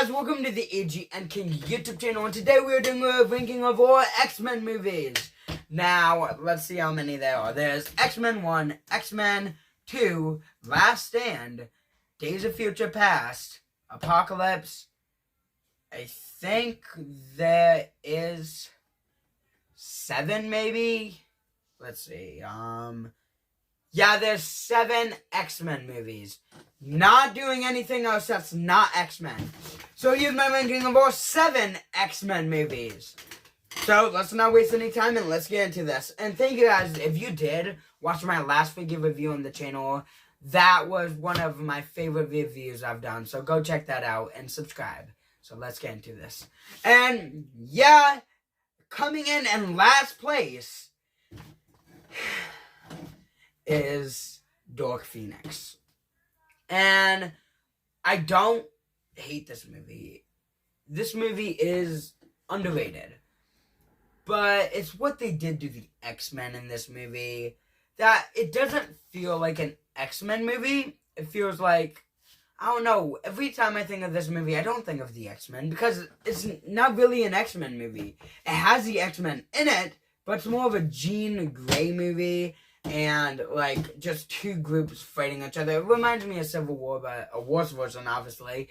guys, welcome to the AG and King YouTube channel, and today we are doing a ranking of all X-Men movies. Now, let's see how many there are. There's X-Men 1, X-Men 2, Last Stand, Days of Future Past, Apocalypse. I think there is 7 maybe? Let's see, yeah, there's 7 X-Men movies. Not doing anything else that's not X-Men. So here's my ranking of all 7 X-Men movies. So let's not waste any time and let's get into this. And thank you guys, if you did watch my last figure review on the channel, that was one of my favorite reviews I've done. So go check that out and subscribe. So let's get into this. And yeah, coming in last place is Dark Phoenix. And I don't hate this movie. This movie is underrated. But it's what they did to the X-Men in this movie that it doesn't feel like an X-Men movie. It feels like, I don't know, every time I think of this movie, I don't think of the X-Men because it's not really an X-Men movie. It has the X-Men in it, but it's more of a Jean Grey movie. And, like, just 2 groups fighting each other. It reminds me of Civil War, but a worse version, obviously.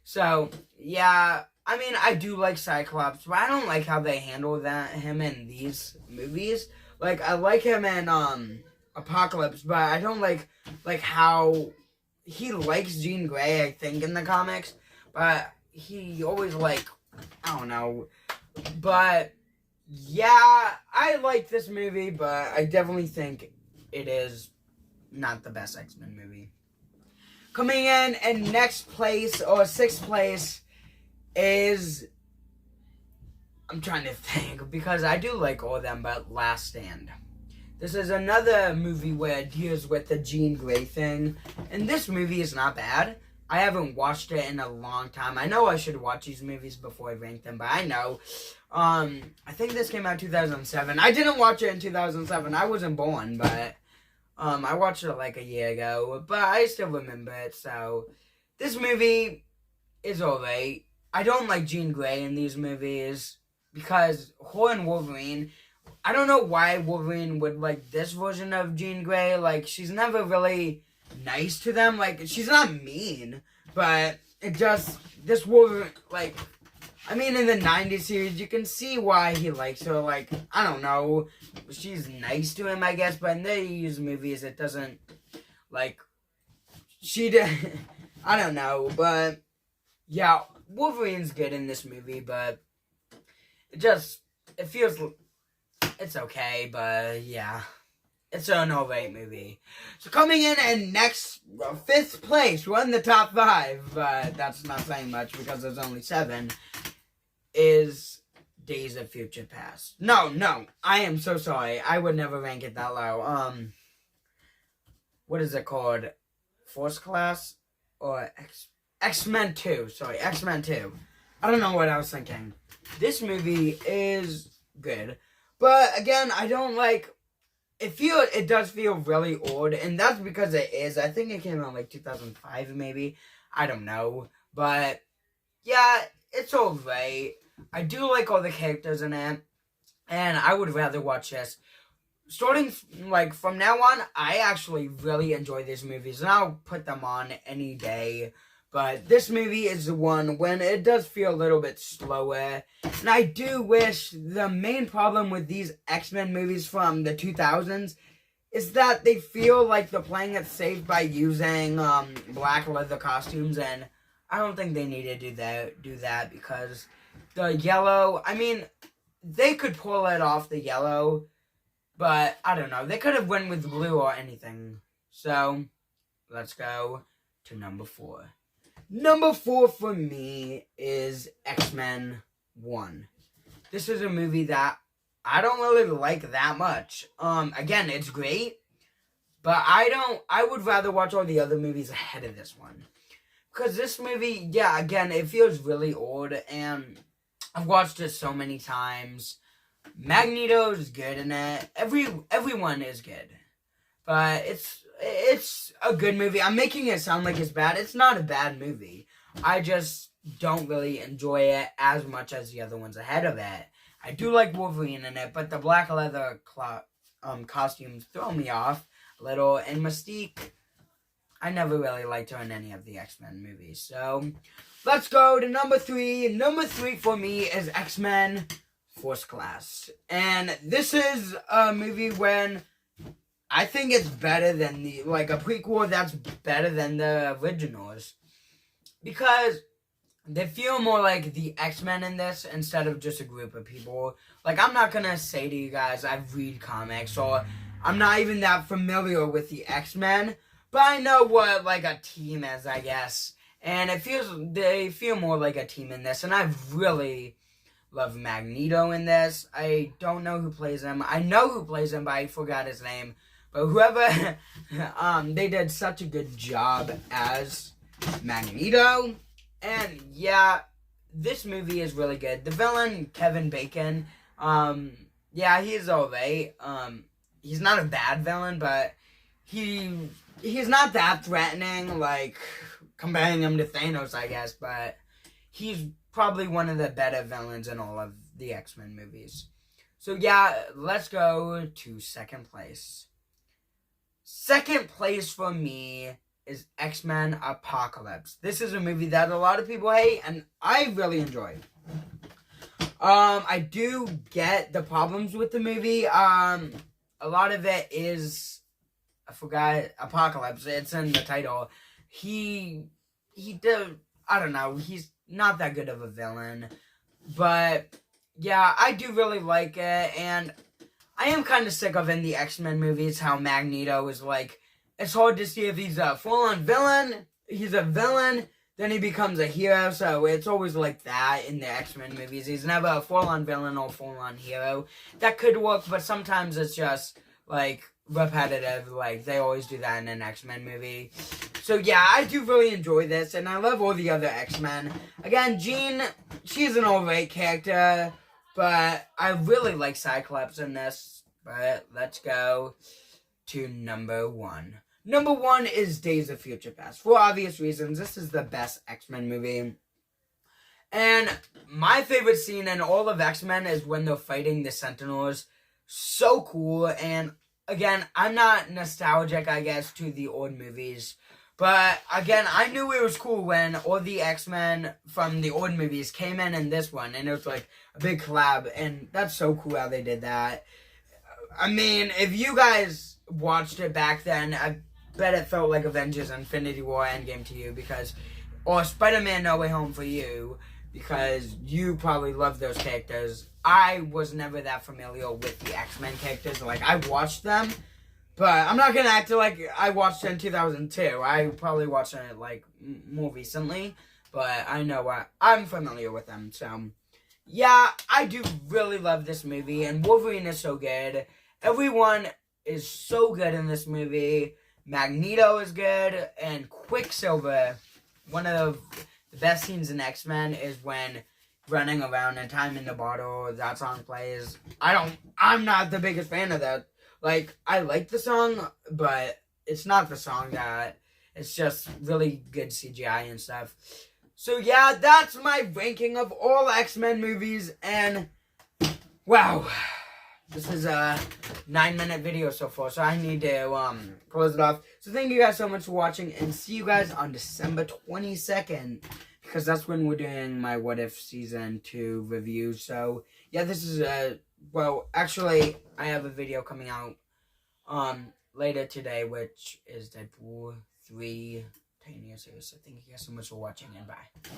So, yeah, I mean, I do like Cyclops, but I don't like how they handle him in these movies. Like, I like him in, Apocalypse, but I don't like how he likes Jean Grey, I think, in the comics. But he always, like, I don't know, but yeah, I like this movie, but I definitely think it is not the best X-Men movie. Coming in next place, or 6th place, is, I'm trying to think, because I do like all of them, but Last Stand. This is another movie where it deals with the Jean Grey thing, and this movie is not bad. I haven't watched it in a long time. I know I should watch these movies before I rank them, but I know. I think this came out in 2007. I didn't watch it in 2007. I wasn't born, but I watched it like a year ago. But I still remember it, so this movie is alright. I don't like Jean Grey in these movies because her and Wolverine, I don't know why Wolverine would like this version of Jean Grey. Like, she's never really nice to them. Like, she's not mean, but it just, this Wolverine, like, I mean, in the 90s series, you can see why he likes her. Like, I don't know, she's nice to him, I guess, but in these movies, it doesn't, like, I don't know, but, yeah, Wolverine's good in this movie, but it feels, it's okay, but, yeah. It's an alright movie. So coming in next, 5th place, we're in the top 5, but that's not saying much because there's only 7, is Days of Future Past. No, I am so sorry. I would never rank it that low. What is it called? Force Class? Or X-Men 2. Sorry, X-Men 2. I don't know what I was thinking. This movie is good. But, again, I don't like, it does feel really old, and that's because it is. I think it came out like 2005 maybe. I don't know. But yeah, it's alright. I do like all the characters in it, and I would rather watch this. Starting like from now on, I actually really enjoy these movies, and I'll put them on any day. But this movie is the one when it does feel a little bit slower. And I do wish the main problem with these X-Men movies from the 2000s is that they feel like they're playing it safe by using black leather costumes. And I don't think they need to do that because the yellow, I mean, they could pull it off the yellow. But I don't know. They could have went with blue or anything. So let's go to number 4. Number 4 for me is X-Men 1. This is a movie that I don't really like that much. Again, it's great, but I would rather watch all the other movies ahead of this one. Because this movie, yeah, again, it feels really old, and I've watched it so many times. Magneto's good in it. Everyone is good. But it's a good movie. I'm making it sound like it's bad. It's not a bad movie. I just don't really enjoy it as much as the other ones ahead of it. I do like Wolverine in it, but the black leather costumes throw me off a little. And Mystique, I never really liked her in any of the X-Men movies. So let's go to number 3. Number 3 for me is X-Men First Class. And this is a movie when I think it's better than a prequel that's better than the originals. Because they feel more like the X-Men in this instead of just a group of people. Like, I'm not gonna say to you guys I read comics or I'm not even that familiar with the X-Men, but I know what, a team is, I guess. And they feel more like a team in this, and I really love Magneto in this. I don't know who plays him. I know who plays him, but I forgot his name. But whoever, they did such a good job as Magneto. And yeah, this movie is really good. The villain, Kevin Bacon, yeah, he's alright. He's not a bad villain, but he's not that threatening, comparing him to Thanos, I guess, but he's probably one of the better villains in all of the X-Men movies. So yeah, let's go to second place. Second place for me is X-Men Apocalypse. This is a movie that a lot of people hate, and I really enjoy. I do get the problems with the movie. A lot of it is, I forgot, Apocalypse. It's in the title. He did, I don't know, he's not that good of a villain. But, yeah, I do really like it, and I am kind of sick of in the X-Men movies how Magneto is it's hard to see if he's a full-on villain, he's a villain, then he becomes a hero, so it's always like that in the X-Men movies. He's never a full-on villain or full-on hero. That could work, but sometimes it's just, repetitive, they always do that in an X-Men movie. So yeah, I do really enjoy this, and I love all the other X-Men. Again, Jean, she's an alright character, but I really like Cyclops in this. But let's go to number 1. Number 1 is Days of Future Past. For obvious reasons, this is the best X-Men movie. And my favorite scene in all of X-Men is when they're fighting the Sentinels. So cool. And again, I'm not nostalgic, I guess, to the old movies. But again, I knew it was cool when all the X-Men from the old movies came in this one. And it was a big collab. And that's so cool how they did that. I mean, if you guys watched it back then, I bet it felt like Avengers Infinity War Endgame to you, or Spider-Man No Way Home for you, because you probably love those characters. I was never that familiar with the X-Men characters. I watched them, but I'm not gonna act like I watched it in 2002. I probably watched it more recently, but I know I'm familiar with them. So yeah, I do really love this movie, and Wolverine is so good. Everyone is so good in this movie. Magneto is good, and Quicksilver, one of the best scenes in X-Men is when running around and Time in the Bottle, that song plays. I'm not the biggest fan of that. I like the song, but it's not the song that, it's just really good CGI and stuff. So yeah, that's my ranking of all X-Men movies, and wow. This is a 9-minute video so far, so I need to close it off. So thank you guys so much for watching, and see you guys on December 22nd, because that's when we're doing my What If Season 2 review. So yeah, this is actually, I have a video coming out later today, which is Deadpool 3 10 years ago. So thank you guys so much for watching, and bye.